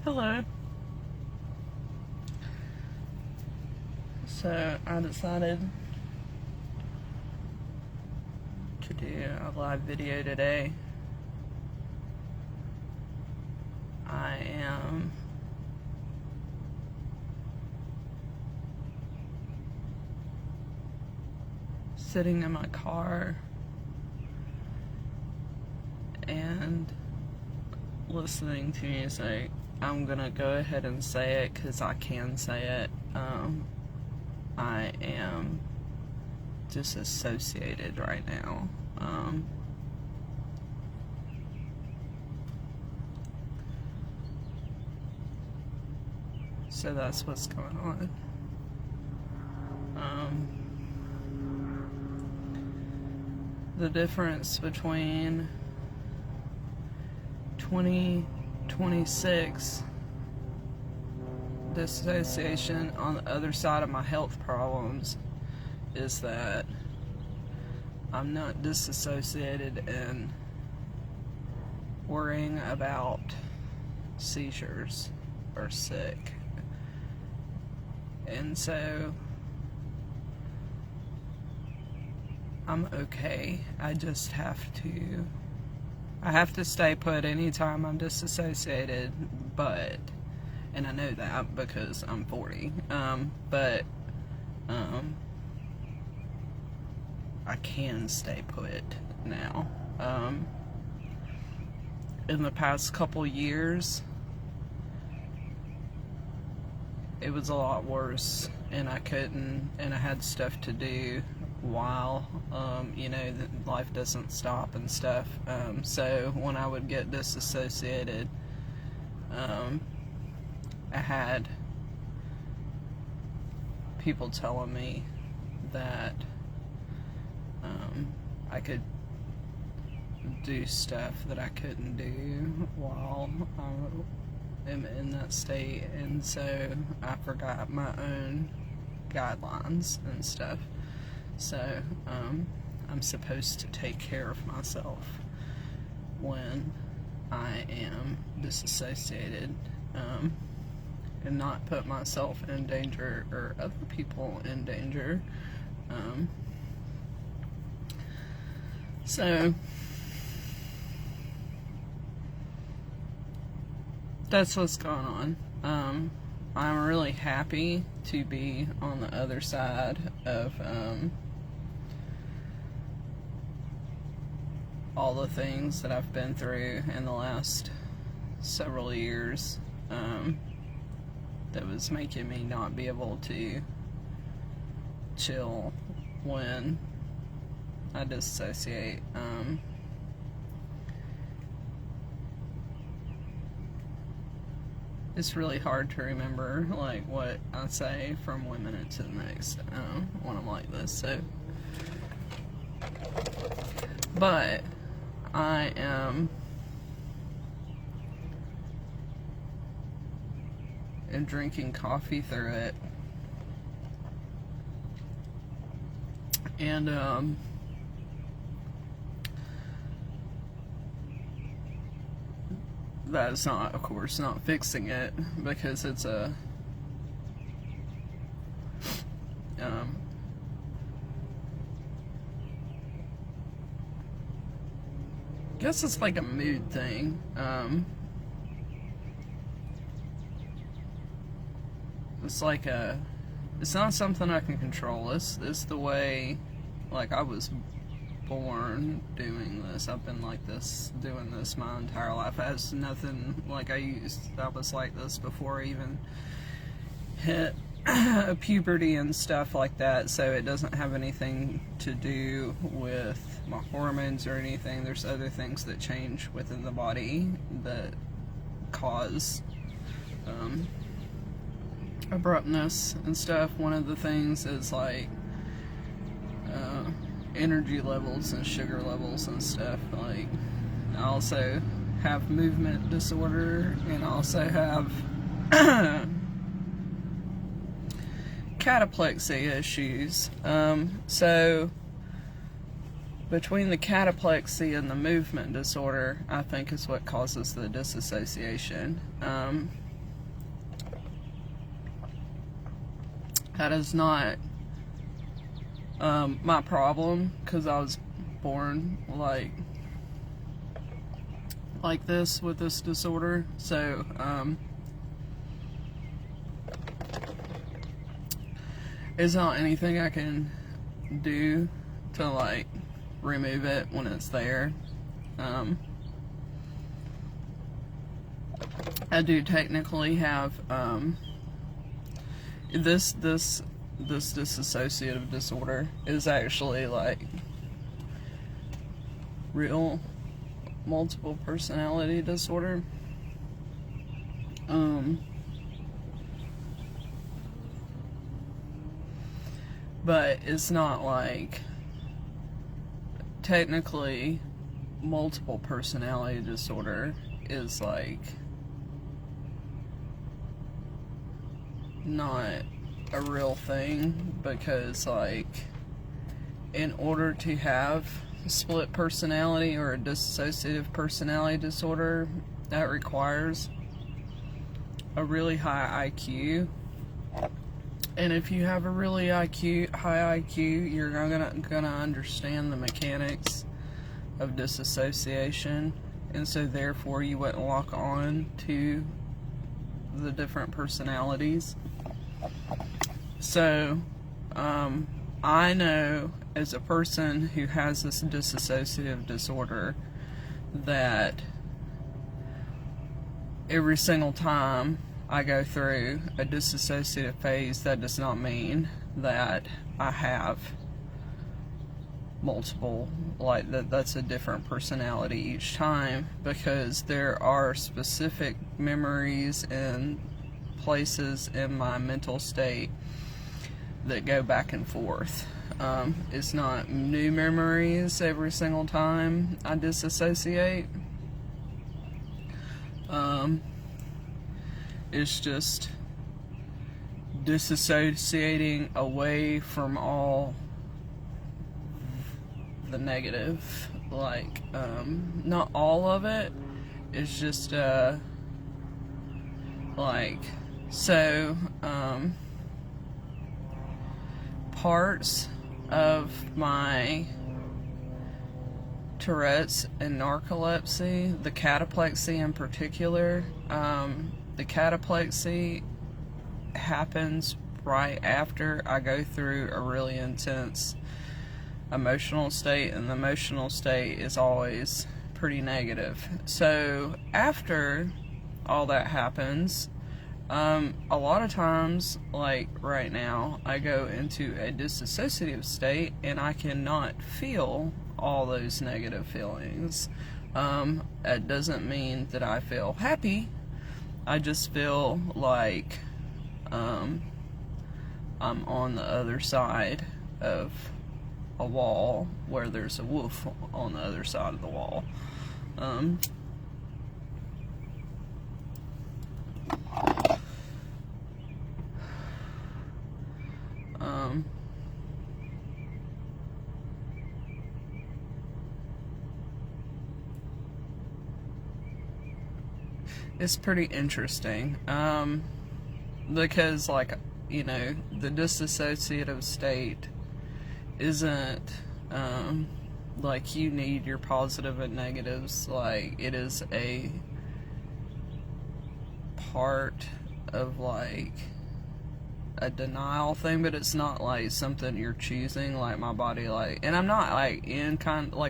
Hello. So I decided to do a live video today. I am sitting in my car and listening to music. I'm gonna go ahead and say it because I can say it. I am disassociated right now. So that's what's going on. The difference between 2026 dissociation on the other side of my health problems is that I'm not disassociated and worrying about seizures or sick. And so I'm okay. I just have to stay put anytime I'm disassociated, and I know that because I'm 40, but I can stay put now. In the past couple years, it was a lot worse, and I had stuff to do while, life doesn't stop and stuff. So when I would get disassociated, I had people telling me that I could do stuff that I couldn't do while I am in that state, and so I forgot my own guidelines and stuff. So I'm supposed to take care of myself when I am disassociated, and not put myself in danger or other people in danger. So that's what's going on. I'm really happy to be on the other side of all the things that I've been through in the last several years, that was making me not be able to chill when I dissociate. It's really hard to remember like what I say from one minute to the next when I'm like this. So, but I am drinking coffee through it, and that is not, of course, not fixing it, because it's a I guess it's like a mood thing. It's not something I can control. It's the way, like, I was born doing this. I've been like this, doing this my entire life. It has nothing, like, I was like this before I even hit puberty and stuff like that, so it doesn't have anything to do with my hormones or anything. There's other things that change within the body that cause abruptness and stuff. One of the things is like energy levels and sugar levels and stuff. Like, I also have movement disorder, and I also have cataplexy issues. So between the cataplexy and the movement disorder, I think is what causes the disassociation. That is not my problem, because I was born like this, with this disorder. So it's not anything I can do to like remove it when it's there. I do technically have this dissociative disorder is actually like real multiple personality disorder. But it's not like technically multiple personality disorder is like not a real thing, because like in order to have split personality or a dissociative personality disorder, that requires a really high IQ. And if you have a really high IQ, you're gonna understand the mechanics of disassociation, and so therefore you wouldn't lock on to the different personalities. So I know, as a person who has this dissociative disorder, that every single time I go through a dissociative phase, that does not mean that I have multiple, like that's a different personality each time, because there are specific memories and places in my mental state that go back and forth. It's not new memories every single time I disassociate. It's just disassociating away from all the negative. Like, not all of it. It's just, like, so, parts of my Tourette's and narcolepsy, the cataplexy in particular, the cataplexy happens right after I go through a really intense emotional state, and the emotional state is always pretty negative. So after all that happens, a lot of times, like right now, I go into a dissociative state and I cannot feel all those negative feelings. It doesn't mean that I feel happy. I just feel like I'm on the other side of a wall where there's a wolf on the other side of the wall. It's pretty interesting, because, like, you know, the dissociative state isn't, like, you need your positive and negatives. Like, it is a part of, like, a denial thing, but it's not, like, something you're choosing, like, my body, like, and I'm not, like,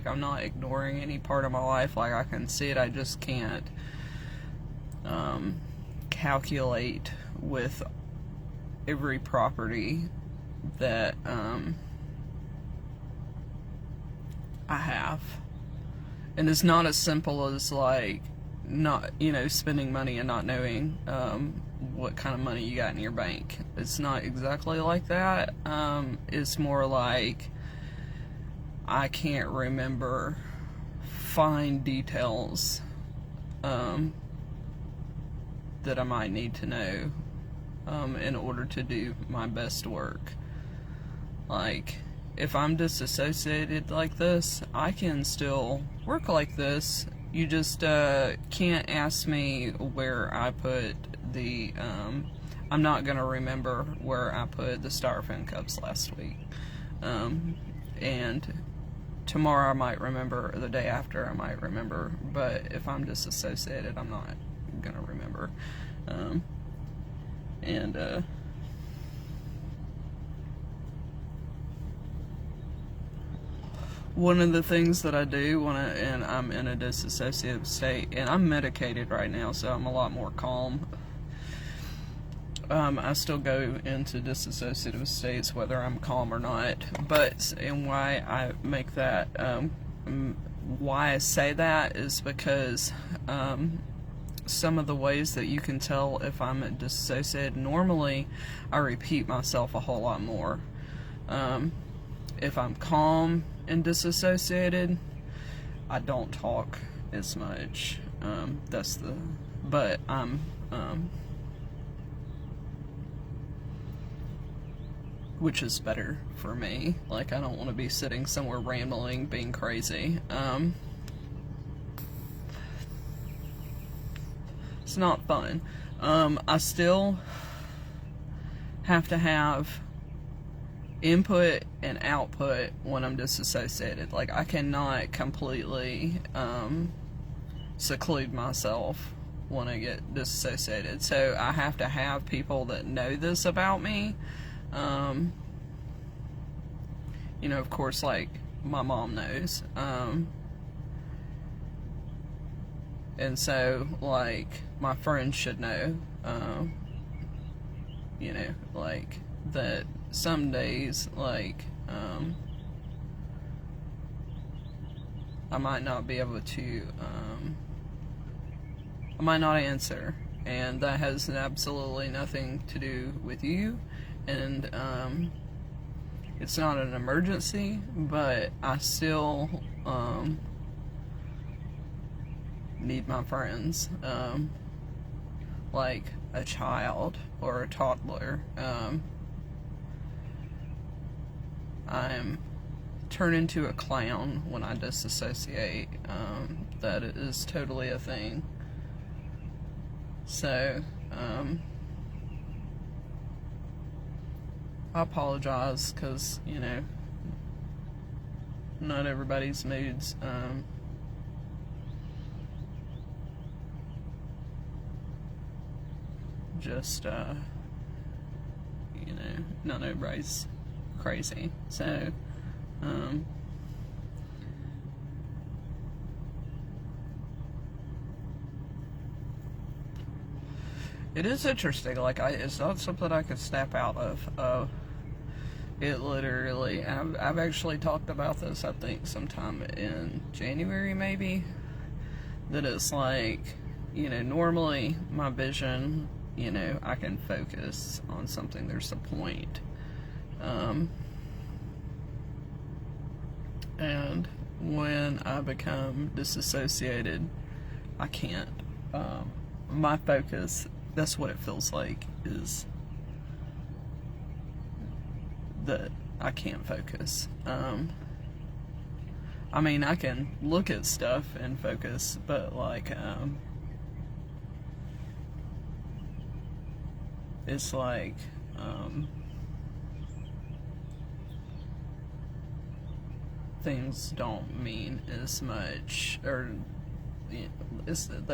I'm not ignoring any part of my life. Like, I can see it, I just can't calculate with every property that I have. And it's not as simple as, like, not, you know, spending money and not knowing what kind of money you got in your bank. It's not exactly like that. It's more like I can't remember fine details that I might need to know in order to do my best work. Like, if I'm disassociated like this, I can still work like this. You just can't ask me where I put the, I'm not going to remember where I put the styrofoam cups last week. And tomorrow I might remember, or the day after I might remember, but if I'm disassociated, I'm not going to remember. One of the things that I do and I'm in a dissociative state, and I'm medicated right now, so I'm a lot more calm. I still go into dissociative states whether I'm calm or not, and why I make that, why I say that is because some of the ways that you can tell if I'm dissociated, normally I repeat myself a whole lot more. If I'm calm and disassociated, I don't talk as much. But I'm, which is better for me. Like, I don't want to be sitting somewhere rambling, being crazy. It's not fun. I still have to have input and output when I'm disassociated. Like, I cannot completely seclude myself when I get disassociated. So I have to have people that know this about me. You know, of course, like, my mom knows. And so, like, my friends should know, you know, like, that some days, like, I might not be able to, I might not answer, and that has absolutely nothing to do with you, and, it's not an emergency, but I still, need my friends, like a child or a toddler. I'm turned into a clown when I disassociate. That is totally a thing. So, I apologize, because, you know, not everybody's moods, just, you know, not everybody's crazy. So, it is interesting. Like, it's not something I could snap out of. It literally, I've actually talked about this, I think, sometime in January, maybe, that it's like, you know, normally my vision, you know, I can focus on something, there's a point. And when I become disassociated, I can't. My focus, that's what it feels like, is that I can't focus. I mean, I can look at stuff and focus, but, like, it's like, things don't mean as much, or it's not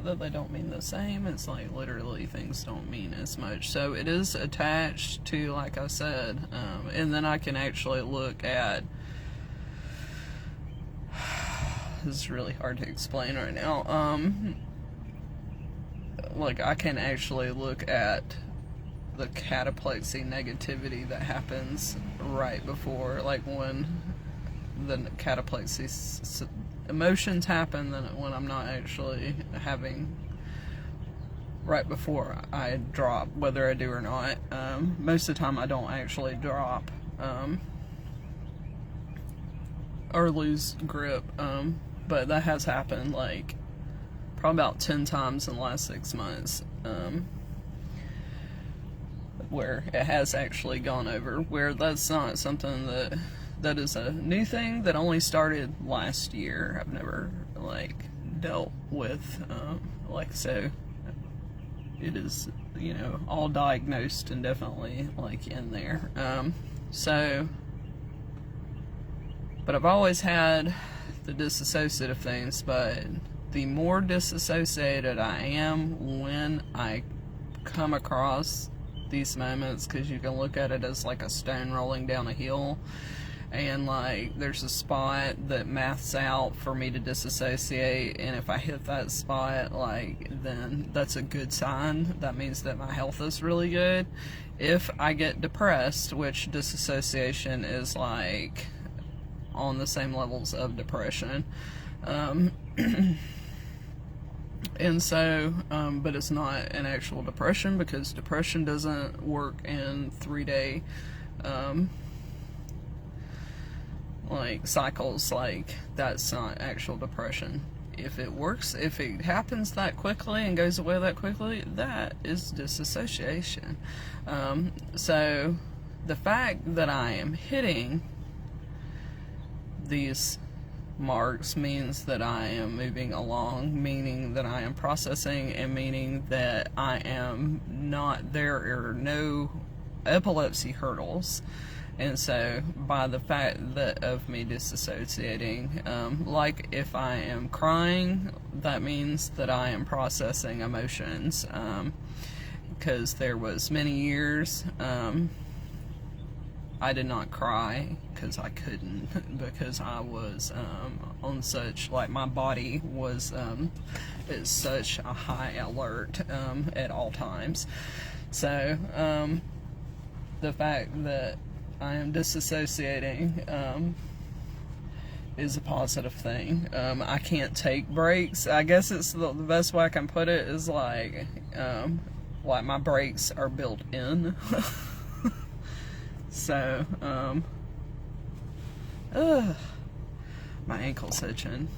that they don't mean the same, it's like literally things don't mean as much. So it is attached to, like I said, and then I can actually look at, this is really hard to explain right now, like, I can actually look at the cataplexy negativity that happens right before, like, when the cataplexy emotions happen, then when I'm not actually having, right before I drop, whether I do or not. Most of the time I don't actually drop, or lose grip, but that has happened, like, probably about 10 times in the last 6 months, where it has actually gone over, where that's not something that is a new thing that only started last year. I've never, like, dealt with, like, so it is, you know, all diagnosed and definitely like in there. So, but I've always had the dissociative things, but the more disassociated I am when I come across these moments, because you can look at it as like a stone rolling down a hill, and like there's a spot that maths out for me to disassociate, and if I hit that spot, like, then that's a good sign. That means that my health is really good. If I get depressed, which disassociation is like on the same levels of depression, and so, but it's not an actual depression, because depression doesn't work in 3-day like cycles. Like, that's not actual depression. If it works, if it happens that quickly and goes away that quickly, that is disassociation. So the fact that I am hitting these marks means that I am moving along, meaning that I am processing, and meaning that I am not, there are no epilepsy hurdles. And so by the fact that of me disassociating, like if I am crying, that means that I am processing emotions, because there was many years I did not cry because I couldn't, because I was on such, like, my body was at such a high alert at all times. So the fact that I am disassociating is a positive thing. I can't take breaks. I guess it's the best way I can put it is like my breaks are built in. So, my ankle's itching.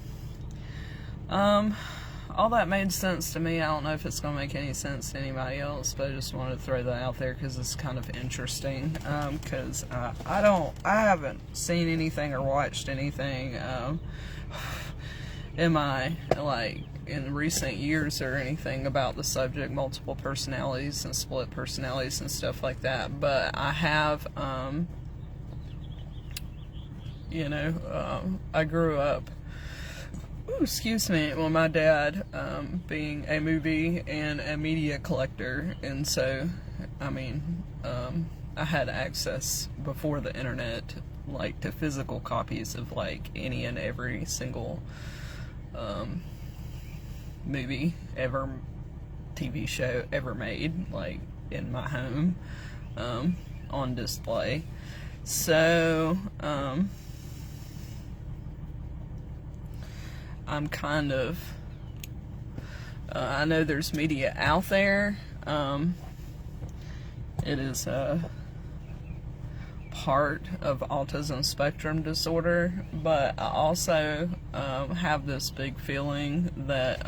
All that made sense to me. I don't know if it's going to make any sense to anybody else, but I just wanted to throw that out there because it's kind of interesting. Because I haven't seen anything or watched anything in recent years or anything about the subject, multiple personalities and split personalities and stuff like that. But I have, I grew up, excuse me, well, my dad being a movie and a media collector, and so, I had access before the internet, like, to physical copies of, like, any and every single movie ever, TV show ever made, like, in my home, on display. So, I'm kind of, I know there's media out there. It is a part of autism spectrum disorder, but I also have this big feeling that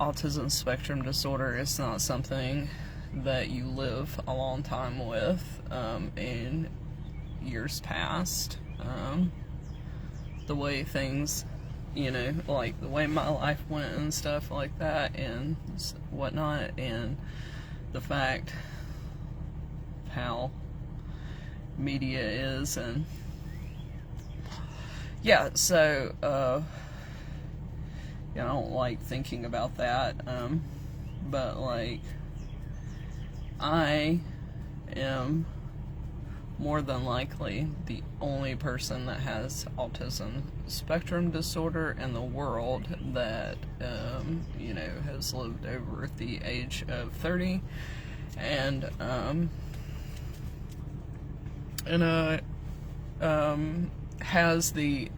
autism spectrum disorder is not something that you live a long time with in years past. The way things, like the way my life went and stuff like that and whatnot, and the fact how media is, and yeah, so I don't like thinking about that, but like, I am more than likely the only person that has autism spectrum disorder in the world that has lived over the age of 30, and has the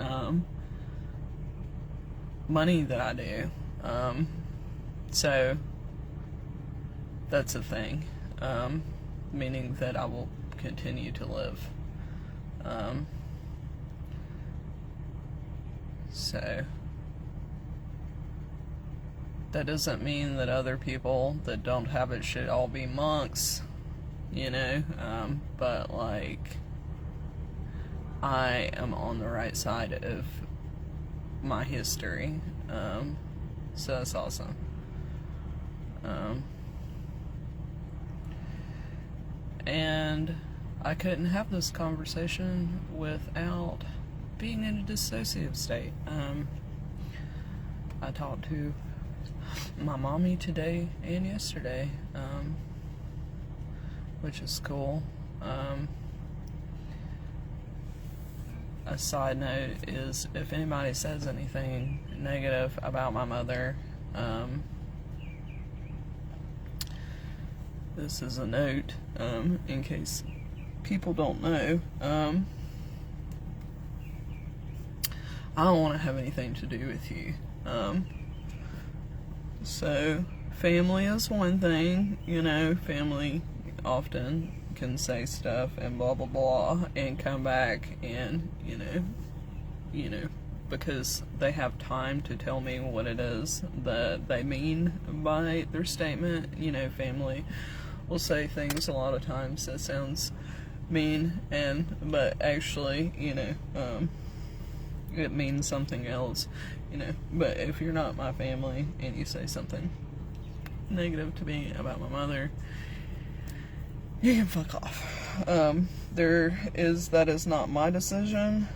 money that I do. So that's a thing, meaning that I will continue to live. So that doesn't mean that other people that don't have it should all be monks, but like, I am on the right side of my history, so that's awesome. And I couldn't have this conversation without being in a dissociative state. I talked to my mommy today and yesterday, which is cool. A side note is, if anybody says anything negative about my mother, this is a note, in case people don't know. I don't want to have anything to do with you. So, family is one thing, family often can say stuff and blah blah blah and come back and, because they have time to tell me what it is that they mean by their statement. Family will say things a lot of times that sounds mean, but actually, it means something else, but if you're not my family and you say something negative to me about my mother, you can fuck off. That is not my decision.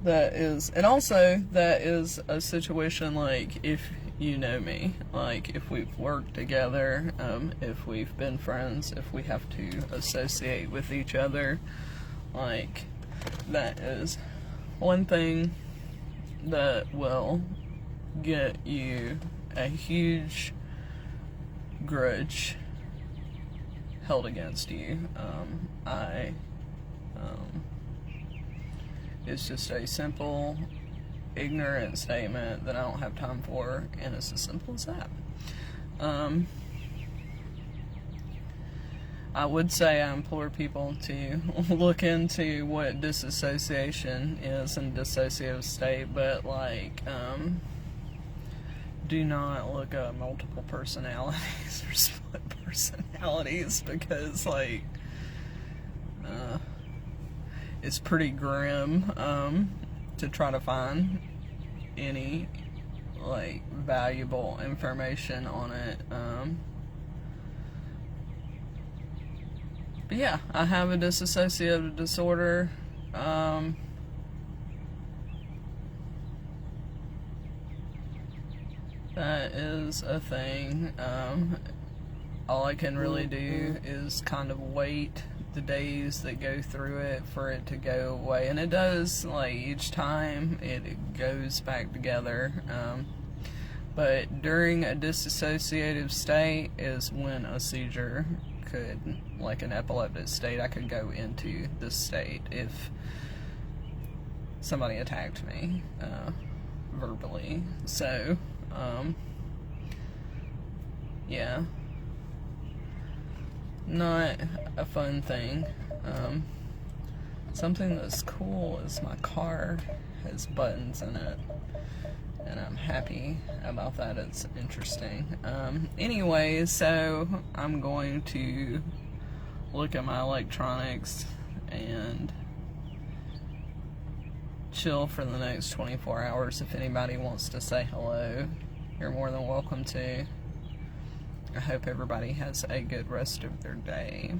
That is a situation, like, if you know me, like, if we've worked together, if we've been friends, if we have to associate with each other, like, that is one thing that will get you a huge grudge held against you. It's just a simple, ignorant statement that I don't have time for, and it's as simple as that. I would say I implore people to look into what disassociation is and dissociative state, but, like, do not look up multiple personalities or split personalities, because, like, it's pretty grim to try to find any, like, valuable information on it. But yeah, I have a dissociative disorder. That is a thing. All I can really do is kind of wait the days that go through it for it to go away, and it does. Like, each time it goes back together. But during a dissociative state is when a seizure could, like an epileptic state, I could go into this state if somebody attacked me verbally. So, yeah, not a fun thing. Something that's cool is my car has buttons in it, and I'm happy about that. It's interesting. Anyway, so I'm going to look at my electronics and chill for the next 24 hours. If anybody wants to say hello, you're more than welcome to. I hope everybody has a good rest of their day.